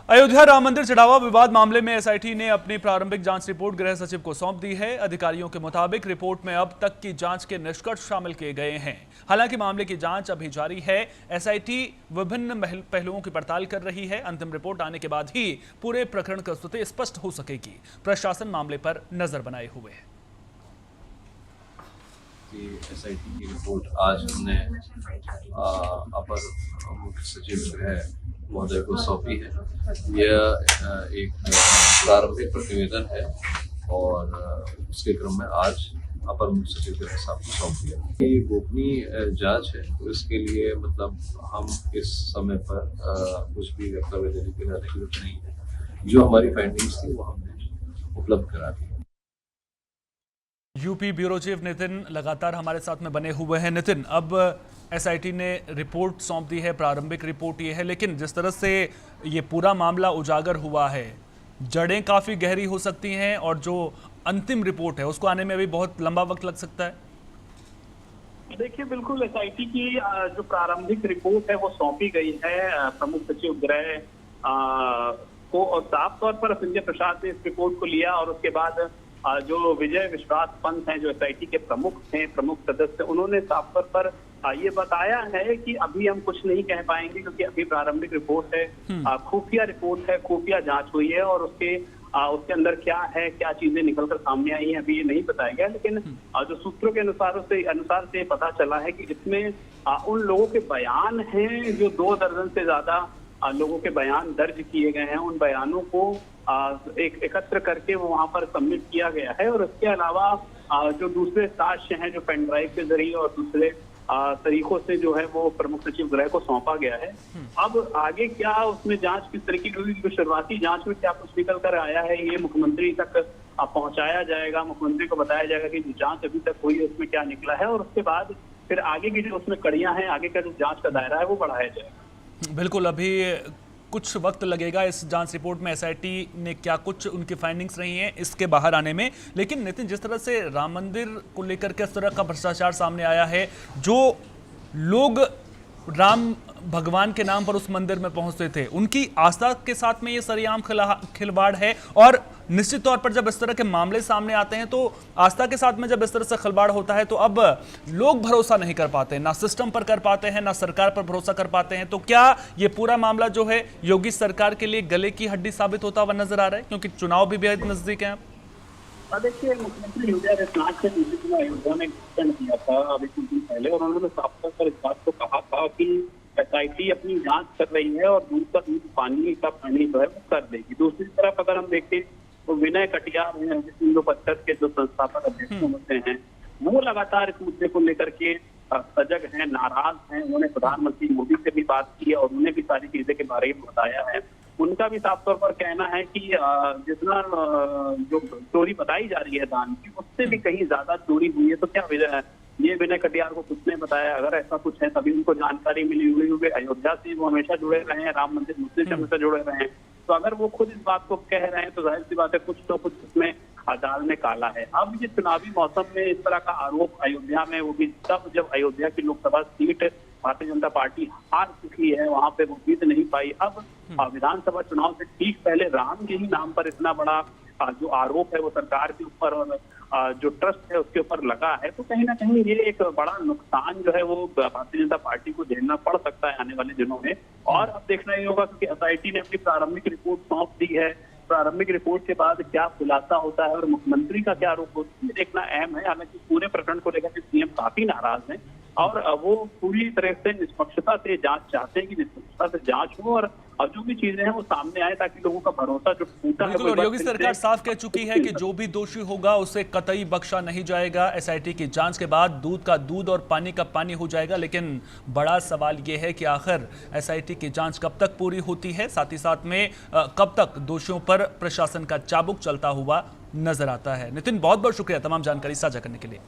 अयोध्या राम मंदिर चढ़ावा विवाद मामले में एसआईटी ने अपनी प्रारंभिक जांच रिपोर्ट गृह सचिव को सौंप दी है। अधिकारियों के मुताबिक रिपोर्ट में अब तक की जांच के निष्कर्ष शामिल किए गए हैं। हालांकि मामले की जांच अभी जारी है। एसआईटी विभिन्न पहलुओं की पड़ताल कर रही है। अंतिम रिपोर्ट आने के बाद ही पूरे प्रकरण की स्थिति स्पष्ट हो सकेगी। प्रशासन मामले पर नजर बनाए हुए है। एसआईटी की रिपोर्ट आज हमने अपर मुख्य सचिव गृह महोदय को सौंपी है। यह एक प्रारंभिक प्रतिवेदन है और उसके क्रम में आज अपर मुख्य सचिव गृह साहब को सौंप दिया। ये गोपनीय जांच है, तो इसके लिए मतलब हम इस समय पर कुछ भी वक्तव्य देने के लिए अधिकृत नहीं है। जो हमारी फाइंडिंग्स थी वो हमने उपलब्ध करा दी। यूपी ब्यूरो चीफ नितिन लगातार हमारे साथ में बने हुए हैं। नितिन, अब एसआईटी ने रिपोर्ट सौंप दी है, प्रारंभिक रिपोर्ट ये है, लेकिन जिस तरह से ये पूरा मामला उजागर हुआ है, जड़ें काफी गहरी हो सकती हैं और जो अंतिम रिपोर्ट है उसको आने में भी बहुत लंबा वक्त लग सकता है। देखिए, बिल्कुल एसआईटी की जो प्रारंभिक रिपोर्ट है वो सौंपी गई है प्रमुख सचिव गृह को, और साफ तौर पर संजय प्रसाद ने इस रिपोर्ट को लिया और उसके बाद जो विजय विश्वास पंत हैं, जो एसआईटी के प्रमुख हैं, प्रमुख सदस्य, उन्होंने साफ तौर पर ये बताया है कि अभी हम कुछ नहीं कह पाएंगे क्योंकि अभी प्रारंभिक रिपोर्ट है, खुफिया रिपोर्ट है, खुफिया जांच हुई है और उसके अंदर क्या है, क्या चीजें निकलकर सामने आई हैं, अभी ये नहीं बताया गया। लेकिन जो सूत्रों के अनुसार से पता चला है कि इसमें उन लोगों के बयान हैं जो 2 दर्जन से ज्यादा लोगों के बयान दर्ज किए गए हैं। उन बयानों को एकत्र करके वो वहां पर सबमिट किया गया है और इसके अलावा जो दूसरे साक्ष्य हैं जो पेन ड्राइव के जरिए और दूसरे तरीकों से जो है वो प्रमुख सचिव गृह को सौंपा गया है। अब आगे क्या उसमें जांच किस तरीके की होगी, शुरुआती जांच में क्या कुछ निकल कर आया है ये मुख्यमंत्री तक पहुंचाया जाएगा। मुख्यमंत्री को बताया जाएगा कि जो जांच अभी तक हुई है उसमें क्या निकला है और उसके बाद फिर आगे की जो उसमें कड़ियां हैं, आगे का जो जांच का दायरा है वो बढ़ाया जाएगा। बिल्कुल, अभी कुछ वक्त लगेगा इस जांच रिपोर्ट में एसआईटी ने क्या कुछ उनकी फाइंडिंग्स रही हैं इसके बाहर आने में। लेकिन नितिन, जिस तरह से राम मंदिर को लेकर के इस तरह का भ्रष्टाचार सामने आया है, जो लोग राम भगवान के नाम पर उस मंदिर में पहुंचते थे, उनकी आस्था के साथ में ये सरेआम खिलवाड़ है और निश्चित तौर पर जब इस तरह के मामले सामने आते हैं तो आस्था के साथ में जब इस तरह से खिलवाड़ होता है तो अब लोग भरोसा नहीं कर पाते, ना सिस्टम पर कर पाते हैं, ना सरकार पर भरोसा कर पाते हैं। तो क्या ये पूरा मामला जो है योगी सरकार के लिए गले की हड्डी साबित होता हुआ नजर आ रहा है, क्योंकि चुनाव भी बेहद नजदीक है? देखिए, मुख्यमंत्री योगी आदित्यनाथ ने दूसरे दिन अयोध्या में भाषण किया था अभी कुछ दिन पहले और उन्होंने साफ तौर पर इस बात को कहा था कि एसआईटी अपनी जांच कर रही है और दूध का दूध, पानी का पानी जो है वो कर देगी। दूसरी तरफ अगर हम देखें तो विनय कटियार हैं, हिंदू परिषद के जो संस्थापक अध्यक्ष होते हैं, वो लगातार इस मुद्दे को लेकर के सजग हैं, नाराज हैं। उन्होंने प्रधानमंत्री मोदी से भी बात की और उन्हें भी सारी चीजें के बारे में बताया है। उनका भी साफ तौर पर कहना है कि जितना जो चोरी बताई जा रही है दान की, उससे भी कहीं ज्यादा चोरी हुई है। तो क्या वजह है, ये विनय कटियार को किसने बताया? अगर ऐसा कुछ है तभी उनको जानकारी मिली हुई होगी। अयोध्या से वो हमेशा जुड़े रहे हैं, राम मंदिर मुद्दे से हमेशा जुड़े रहे हैं। तो अगर वो खुद इस बात को कह रहे हैं तो जाहिर सी बात है कुछ तो कुछ इसमें दाल में काला है। अब ये चुनावी मौसम में इस तरह का आरोप अयोध्या में, वो भी तब जब अयोध्या की लोकसभा सीट भारतीय जनता पार्टी हार चुकी है, वहां पे वो जीत नहीं पाई। अब विधानसभा चुनाव से ठीक पहले राम के ही नाम पर इतना बड़ा जो आरोप है वो सरकार के ऊपर और जो ट्रस्ट है उसके ऊपर लगा है, तो कहीं ना कहीं ये एक बड़ा नुकसान जो है वो भारतीय जनता पार्टी को झेलना पड़ सकता है आने वाले दिनों में। और अब देखना ही होगा क्योंकि एसआईटी ने अपनी प्रारंभिक रिपोर्ट सौंप दी है। प्रारंभिक रिपोर्ट के बाद क्या खुलासा होता है और मुख्यमंत्री का क्या रुख होता है देखना अहम है। हालांकि पूरे प्रकरण को लेकर सीएम काफी नाराज हैं और वो पूरी तरह से निष्पक्षता से जांच चाहते हैं कि निष्पक्षता से जांच हो और जो भी चीजें हैं वो सामने आए ताकि लोगों का भरोसा जो टूटा है। और योगी सरकार साफ कह चुकी है कि जो भी दोषी होगा उसे कतई बख्शा नहीं जाएगा। एसआईटी की जांच के बाद दूध का दूध और पानी का पानी हो जाएगा। लेकिन बड़ा सवाल यह है कि आखिर एसआईटी की जांच कब तक पूरी होती है, साथ ही साथ में कब तक दोषियों पर प्रशासन का चाबुक चलता हुआ नजर आता है। नितिन, बहुत बहुत शुक्रिया तमाम जानकारी साझा करने के लिए।